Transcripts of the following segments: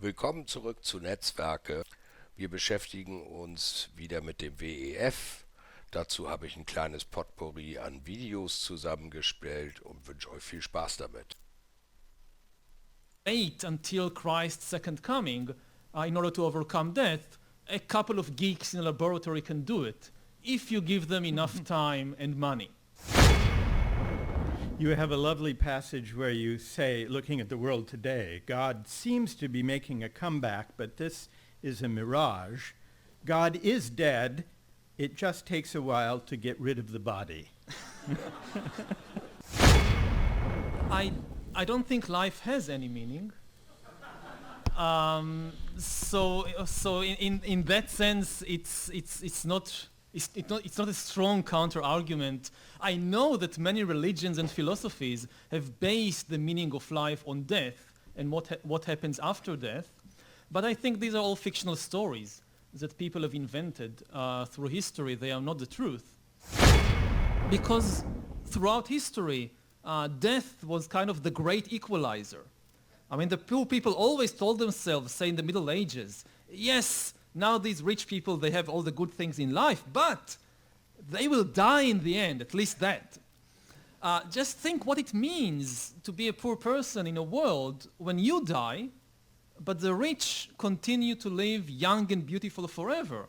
Willkommen zurück zu Netzwerke. Wir beschäftigen uns wieder mit dem WEF. Dazu habe ich ein kleines Potpourri an Videos zusammengestellt und wünsche euch viel Spaß damit. Wait until Christ's second coming in order to overcome death. A couple of geeks in a laboratory can do it if you give them enough time and money. You have a lovely passage where you say, looking at the world today, God seems to be making a comeback, but this is a mirage. God is dead. It just takes a while to get rid of the body. I don't think life has any meaning. So in that sense, it's not a strong counter-argument. I know that many religions and philosophies have based the meaning of life on death and what happens after death, but I think these are all fictional stories that people have invented through history. They are not the truth. Because throughout history, death was kind of the great equalizer. I mean, the poor people always told themselves, say in the Middle Ages, yes, now these rich people, they have all the good things in life, but they will die in the end, at least that. Just think what it means to be a poor person in a world when you die, but the rich continue to live young and beautiful forever.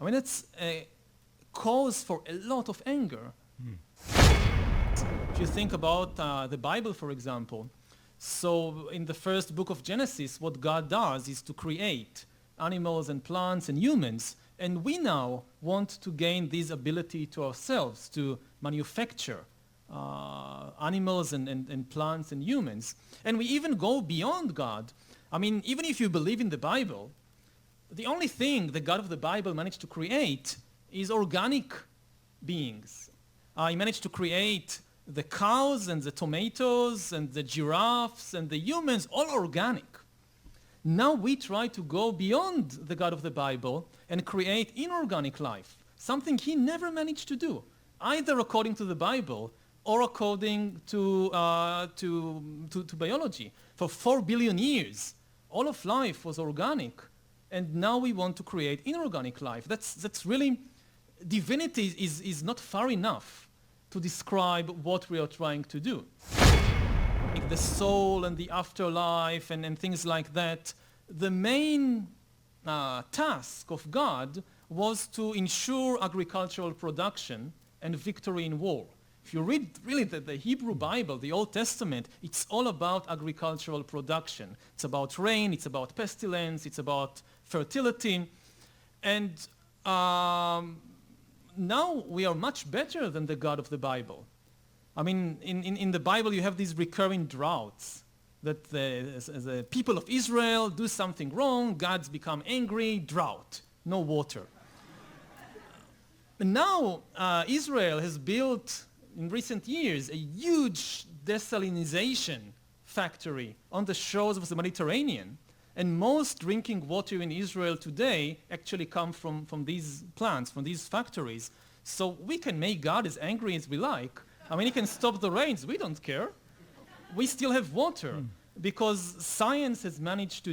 I mean, it's a cause for a lot of anger. If you think about the Bible, for example, so in the first book of Genesis, what God does is to create animals and plants and humans, and we now want to gain this ability to ourselves to manufacture animals and plants and humans. And we even go beyond God. I mean, even if you believe in the Bible, the only thing the God of the Bible managed to create is organic beings. He managed to create the cows and the tomatoes and the giraffes and the humans, all organic. Now we try to go beyond the God of the Bible and create inorganic life, something he never managed to do, either according to the Bible or according to biology. For 4 billion years, all of life was organic, and now we want to create inorganic life. That's really, divinity is not far enough to describe what we are trying to do. Like the soul and the afterlife and things like that, the main task of God was to ensure agricultural production and victory in war. If you read really the Hebrew Bible, the Old Testament, it's all about agricultural production. It's about rain, it's about pestilence, it's about fertility. And now we are much better than the God of the Bible. I mean, in the Bible you have these recurring droughts that the people of Israel do something wrong, gods become angry, drought, no water. And now Israel has built in recent years a huge desalinization factory on the shores of the Mediterranean, and most drinking water in Israel today actually come from these plants, from these factories. So we can make God as angry as we like. I mean, he can stop the rains, we don't care. We still have water because science has managed to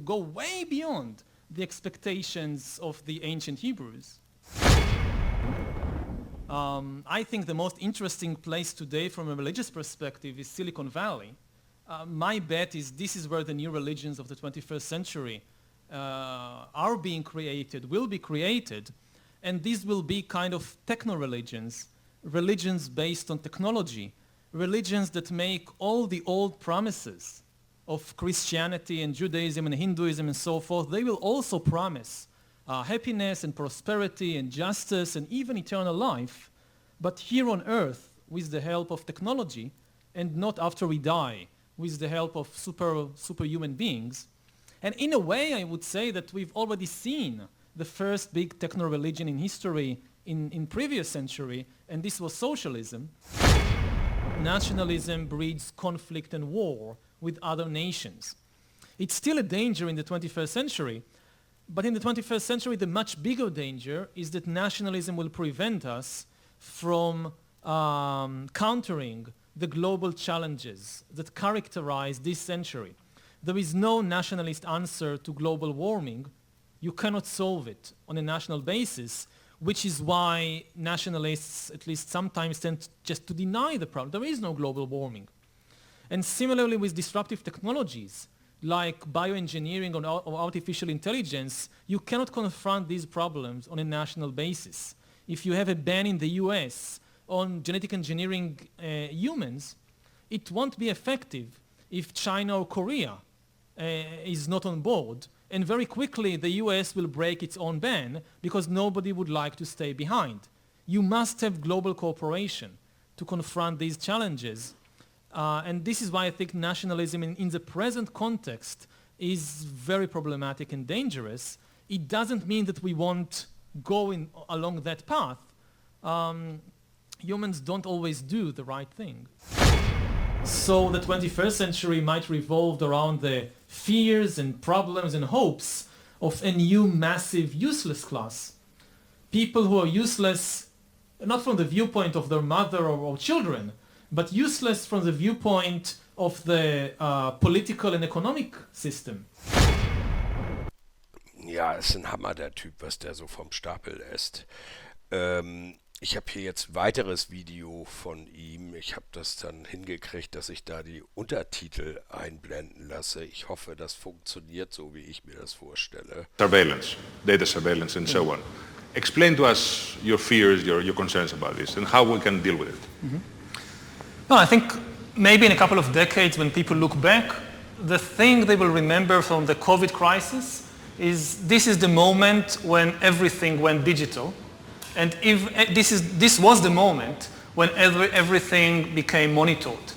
go way beyond the expectations of the ancient Hebrews. I think the most interesting place today from a religious perspective is Silicon Valley. My bet is this is where the new religions of the 21st century are being created, will be created, and these will be kind of techno-religions, religions based on technology, religions that make all the old promises of Christianity and Judaism and Hinduism and so forth. They will also promise happiness and prosperity and justice and even eternal life, but here on earth with the help of technology and not after we die with the help of superhuman beings. And in a way, I would say that we've already seen the first big techno-religion in history in previous century, and this was socialism. Nationalism breeds conflict and war with other nations. It's still a danger in the 21st century, but in the 21st century, the much bigger danger is that nationalism will prevent us from countering the global challenges that characterize this century. There is no nationalist answer to global warming. You cannot solve it on a national basis, which is why nationalists, at least sometimes, tend just to deny the problem. There is no global warming. And similarly with disruptive technologies, like bioengineering or artificial intelligence, you cannot confront these problems on a national basis. If you have a ban in the US on genetic engineering humans, it won't be effective if China or Korea is not on board. And very quickly, the US will break its own ban because nobody would like to stay behind. You must have global cooperation to confront these challenges. And this is why I think nationalism in the present context is very problematic and dangerous. It doesn't mean that we won't go along that path. Humans don't always do the right thing. So the 21st century might revolve around the fears and problems and hopes of a new massive useless class. People who are useless not from the viewpoint of their mother or children, but useless from the viewpoint of the political and economic system. Ja, ist ein Hammer, der Typ, was der so vom Stapel lässt. Ich habe hier jetzt ein weiteres Video von ihm. Ich habe das dann hingekriegt, dass ich da die Untertitel einblenden lasse. Ich hoffe, das funktioniert so, wie ich mir das vorstelle. Surveillance, data surveillance and so on. Explain to us your fears, your concerns about this and how we can deal with it. Mm-hmm. No, I think maybe in a couple of decades when people look back, the thing they will remember from the COVID crisis is this is the moment when everything went digital. And if this was the moment when everything became monitored,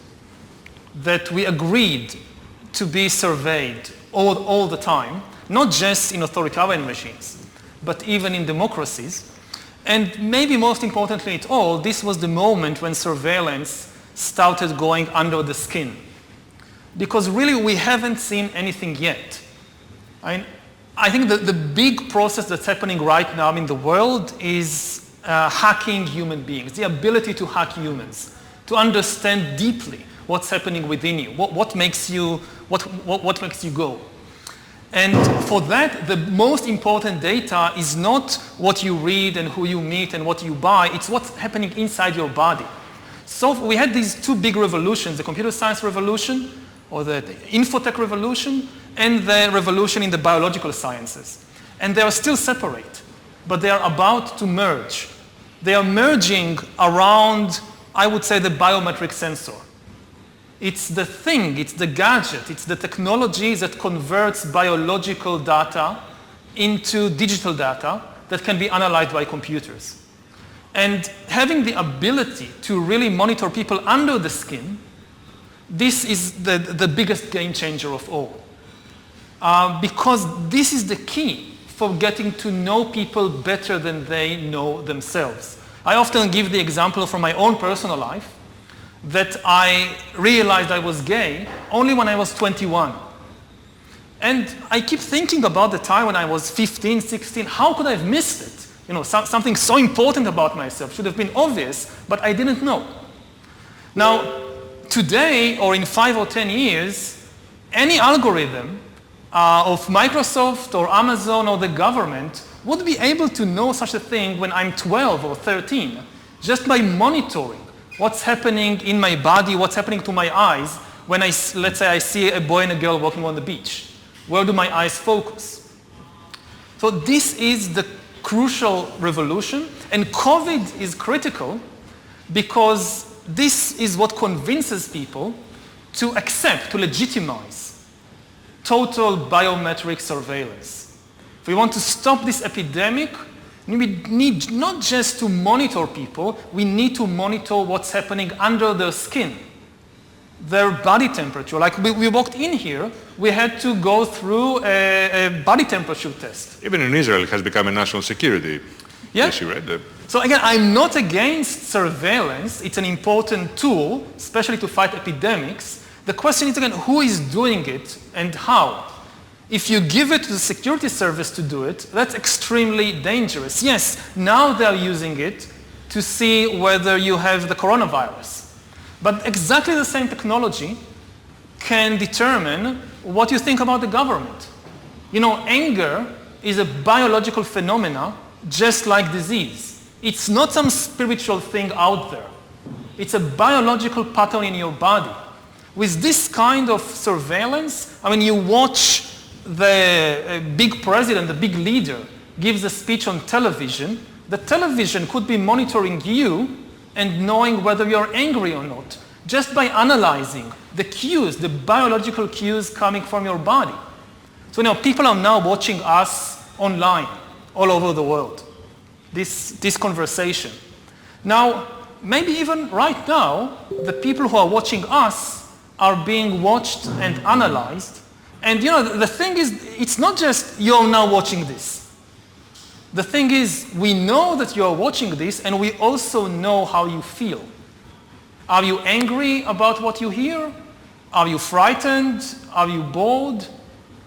that we agreed to be surveyed all the time, not just in authoritarian regimes, but even in democracies. And maybe most importantly at all, this was the moment when surveillance started going under the skin. Because really we haven't seen anything yet. I think the big process that's happening right now in the world is hacking human beings, the ability to hack humans, to understand deeply what's happening within you, what makes you go. And for that, the most important data is not what you read and who you meet and what you buy, it's what's happening inside your body. So we had these two big revolutions, the computer science revolution, or the infotech revolution, and the revolution in the biological sciences. And they are still separate, but they are about to merge. They are merging around, I would say, the biometric sensor. It's the thing, it's the gadget, it's the technology that converts biological data into digital data that can be analyzed by computers. And having the ability to really monitor people under the skin, this is the biggest game changer of all. Because this is the key for getting to know people better than they know themselves. I often give the example from my own personal life that I realized I was gay only when I was 21. And I keep thinking about the time when I was 15, 16, how could I have missed it? You know, something so important about myself should have been obvious, but I didn't know. Now, today, or in 5 or 10 years, any algorithm of Microsoft or Amazon or the government would be able to know such a thing when I'm 12 or 13, just by monitoring what's happening in my body, what's happening to my eyes when let's say I see a boy and a girl walking on the beach. Where do my eyes focus? So this is the crucial revolution, and COVID is critical because this is what convinces people to accept, to legitimize total biometric surveillance. If we want to stop this epidemic, we need not just to monitor people, we need to monitor what's happening under their skin, their body temperature. Like we walked in here, we had to go through a body temperature test. Even in Israel, it has become a national security issue, right? So again, I'm not against surveillance. It's an important tool, especially to fight epidemics. The question is again, who is doing it and how? If you give it to the security service to do it, that's extremely dangerous. Yes, now they're using it to see whether you have the coronavirus. But exactly the same technology can determine what you think about the government. You know, anger is a biological phenomena just like disease. It's not some spiritual thing out there. It's a biological pattern in your body. With this kind of surveillance, I mean, you watch the big president, the big leader, gives a speech on television. The television could be monitoring you and knowing whether you're angry or not, just by analyzing the cues, the biological cues coming from your body. So, you know, people are now watching us online, all over the world, this conversation. Now, maybe even right now, the people who are watching us are being watched and analyzed. And you know, the thing is, it's not just you're now watching this. The thing is, we know that you're watching this, and we also know how you feel. Are you angry about what you hear? Are you frightened? Are you bored?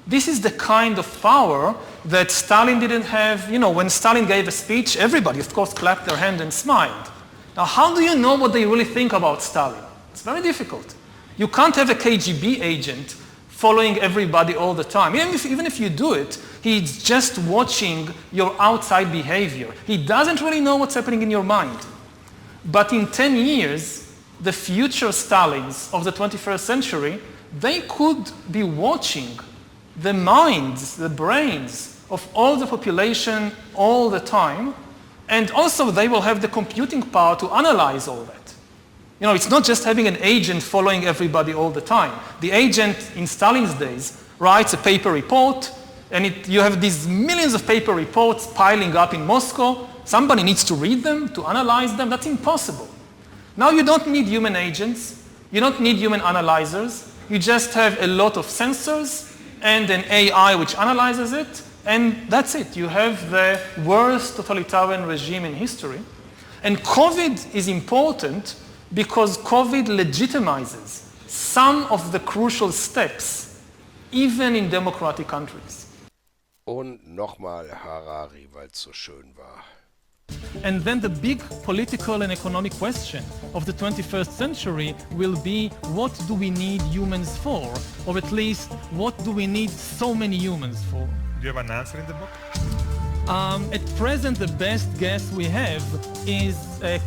This is the kind of power that Stalin didn't have. You know, when Stalin gave a speech, everybody, of course, clapped their hand and smiled. Now, how do you know what they really think about Stalin? It's very difficult. You can't have a KGB agent following everybody all the time. Even if you do it, he's just watching your outside behavior. He doesn't really know what's happening in your mind. But in 10 years, the future Stalins of the 21st century, they could be watching the minds, the brains of all the population all the time, and also they will have the computing power to analyze all that. You know, it's not just having an agent following everybody all the time. The agent in Stalin's days writes a paper report, and you have these millions of paper reports piling up in Moscow. Somebody needs to read them, to analyze them. That's impossible. Now you don't need human agents. You don't need human analyzers. You just have a lot of sensors and an AI which analyzes it, and that's it. You have the worst totalitarian regime in history. And COVID is important because COVID legitimizes some of the crucial steps, even in democratic countries. Und nochmal Harari, weil es so schön war. And then the big political and economic question of the 21st century will be, what do we need humans for? Or at least, what do we need so many humans for? Do you have an answer in the book? At present, the best guess we have is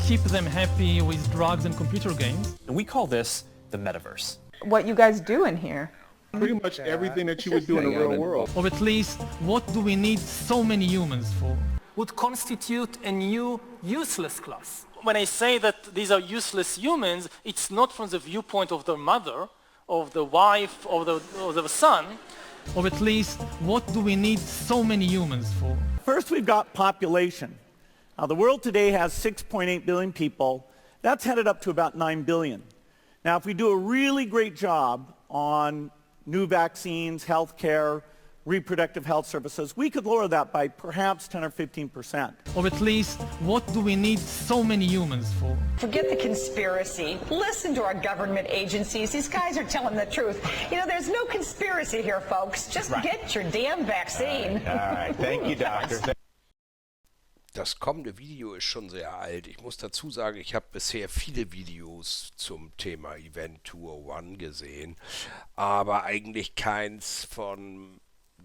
keep them happy with drugs and computer games. And we call this the metaverse. What you guys do in here. Pretty much everything that you would do in the real world. Or at least, what do we need so many humans for? Would constitute a new useless class. When I say that these are useless humans, it's not from the viewpoint of their mother, of the wife, of the son. Or at least, what do we need so many humans for? First, we've got population. Now, the world today has 6.8 billion people. That's headed up to about 9 billion. Now, if we do a really great job on new vaccines, healthcare, reproductive health services, we could lower that by perhaps 10 or 15%. Or at least, what do we need so many humans for? Forget the conspiracy. Listen to our government agencies. These guys are telling the truth. You know, there's no conspiracy here, folks. Just get your damn vaccine. All right. Thank you, doctor. Das kommende Video ist schon sehr alt. Ich muss dazu sagen, ich habe bisher viele Videos zum Thema Event 201 gesehen, aber eigentlich keins von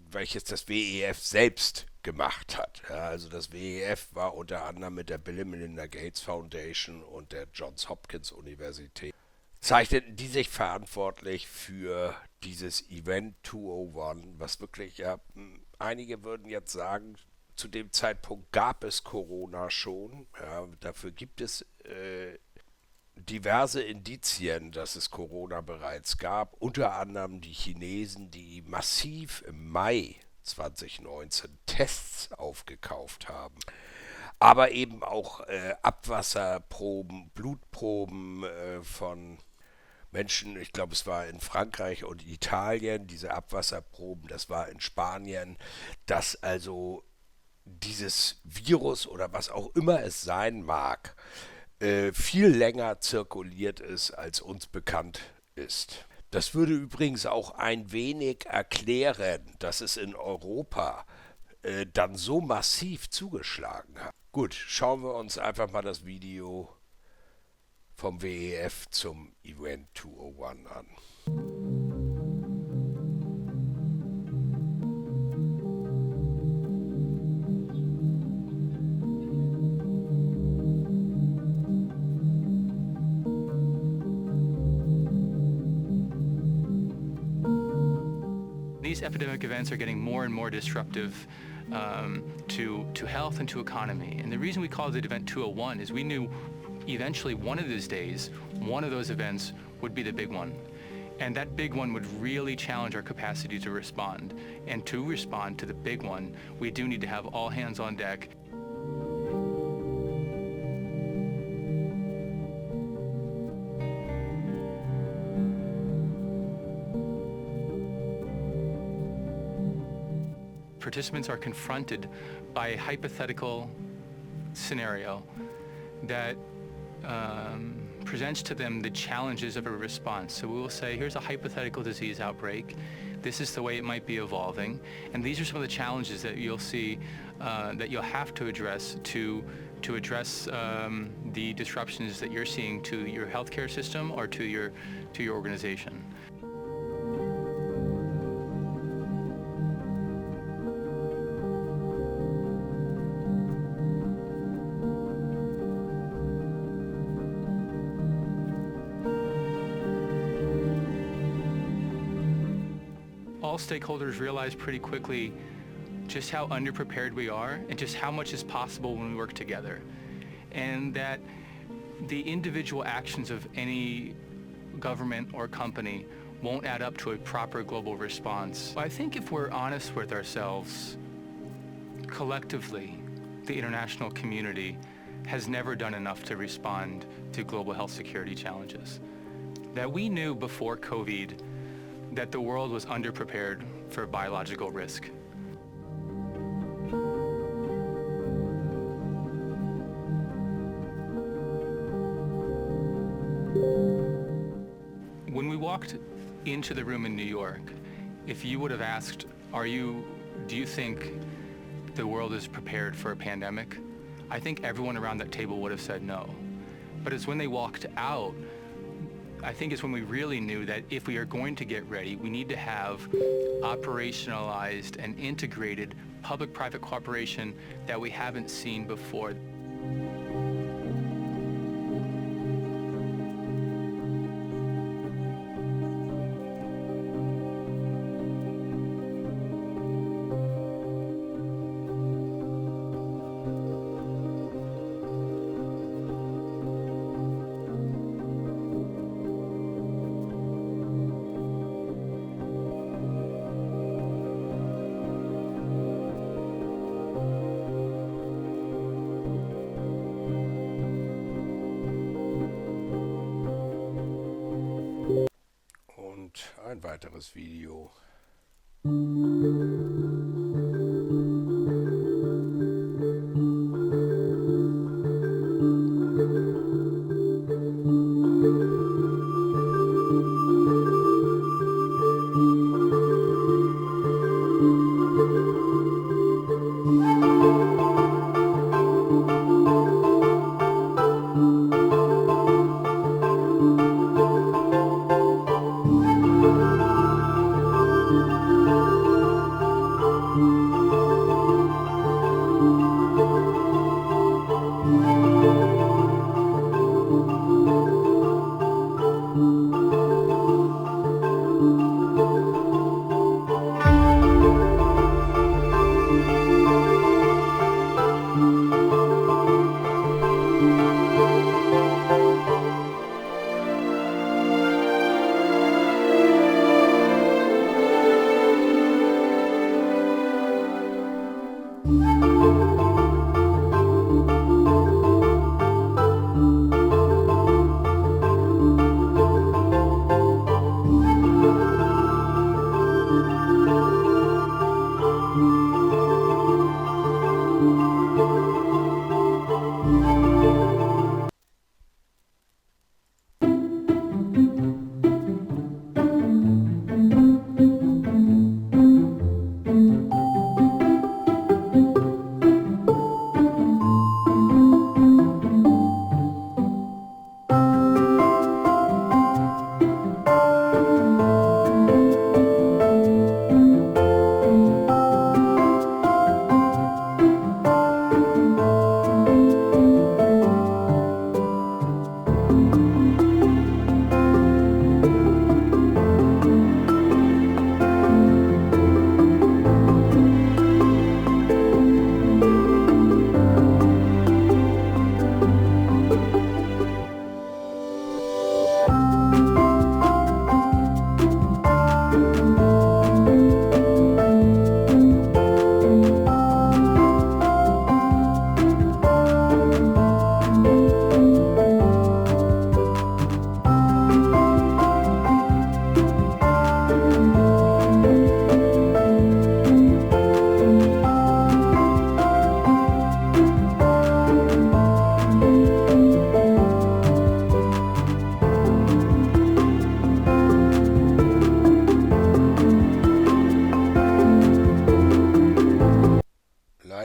welches das WEF selbst gemacht hat. Ja, also das WEF war unter anderem mit der Bill & Melinda Gates Foundation und der Johns Hopkins Universität. Zeichneten die sich verantwortlich für dieses Event 201, was wirklich, ja, einige würden jetzt sagen, zu dem Zeitpunkt gab es Corona schon. Ja, dafür gibt es diverse Indizien, dass es Corona bereits gab, unter anderem die Chinesen, die massiv im Mai 2019 Tests aufgekauft haben, aber eben auch Abwasserproben, Blutproben von Menschen, ich glaube es war in Frankreich und Italien, diese Abwasserproben, das war in Spanien, dass also dieses Virus oder was auch immer es sein mag, viel länger zirkuliert ist, als uns bekannt ist. Das würde übrigens auch ein wenig erklären, dass es in Europa dann so massiv zugeschlagen hat. Gut, schauen wir uns einfach mal das Video vom WEF zum Event 201 an. These epidemic events are getting more and more disruptive to health and to economy. And the reason we called it Event 201 is we knew eventually one of these days, one of those events would be the big one. And that big one would really challenge our capacity to respond. And to respond to the big one, we do need to have all hands on deck. Participants are confronted by a hypothetical scenario that presents to them the challenges of a response. So we will say, here's a hypothetical disease outbreak. This is the way it might be evolving. And these are some of the challenges that you'll see that you'll have to address to address the disruptions that you're seeing to your healthcare system or to your organization. All stakeholders realize pretty quickly just how underprepared we are and just how much is possible when we work together. And that the individual actions of any government or company won't add up to a proper global response. I think if we're honest with ourselves, collectively, the international community has never done enough to respond to global health security challenges. That we knew before COVID that the world was underprepared for biological risk. When we walked into the room in New York, if you would have asked, do you think the world is prepared for a pandemic? I think everyone around that table would have said no. But it's when they walked out, I think it's when we really knew that if we are going to get ready, we need to have operationalized and integrated public-private cooperation that we haven't seen before. Ein weiteres Video.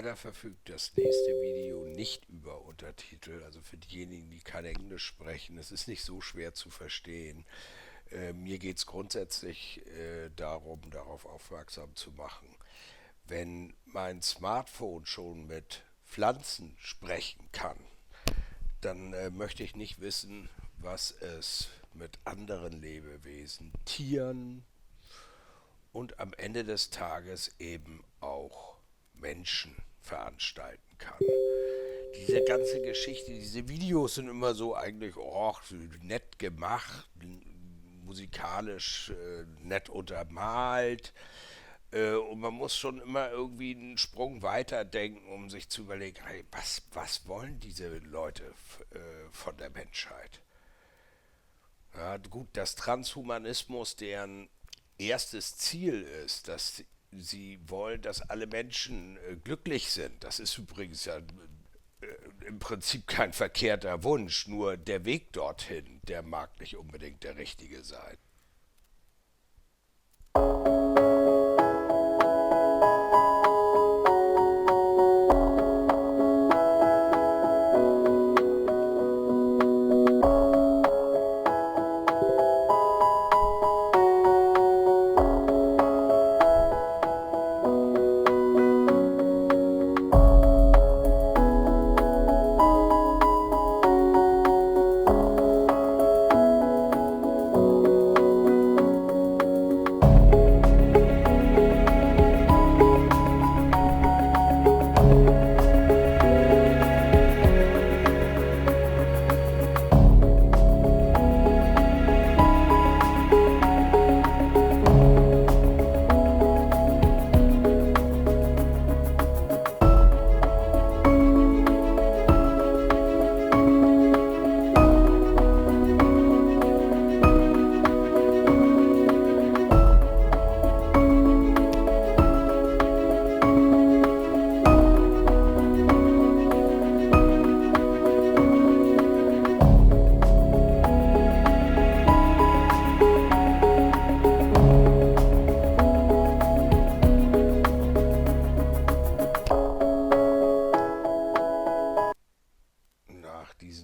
Leider verfügt das nächste Video nicht über Untertitel, also für diejenigen, die kein Englisch sprechen. Es ist nicht so schwer zu verstehen. Mir geht es grundsätzlich darum, darauf aufmerksam zu machen. Wenn mein Smartphone schon mit Pflanzen sprechen kann, dann möchte ich nicht wissen, was es mit anderen Lebewesen, Tieren und am Ende des Tages eben auch Menschen veranstalten kann. Diese ganze Geschichte, diese Videos sind immer so eigentlich nett gemacht, musikalisch nett untermalt. Und man muss schon immer irgendwie einen Sprung weiter denken, um sich zu überlegen, hey, was wollen diese Leute von der Menschheit? Ja, gut, dass Transhumanismus deren erstes Ziel ist, dass sie wollen, dass alle Menschen glücklich sind. Das ist übrigens ja im Prinzip kein verkehrter Wunsch, nur der Weg dorthin, der mag nicht unbedingt der richtige sein.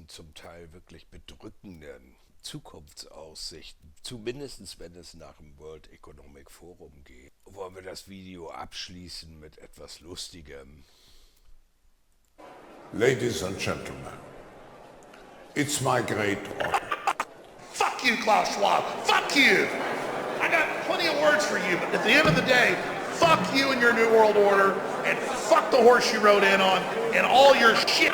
Zum Teil wirklich bedrückenden Zukunftsaussichten, zumindest wenn es nach dem World Economic Forum geht, wollen wir das Video abschließen mit etwas Lustigem. Ladies and gentlemen, it's my great honor. Fuck you, Klaus Schwab. Fuck you. I got plenty of words for you, but at the end of the day, fuck you and your New World Order, and fuck the horse you rode in on, and all your shit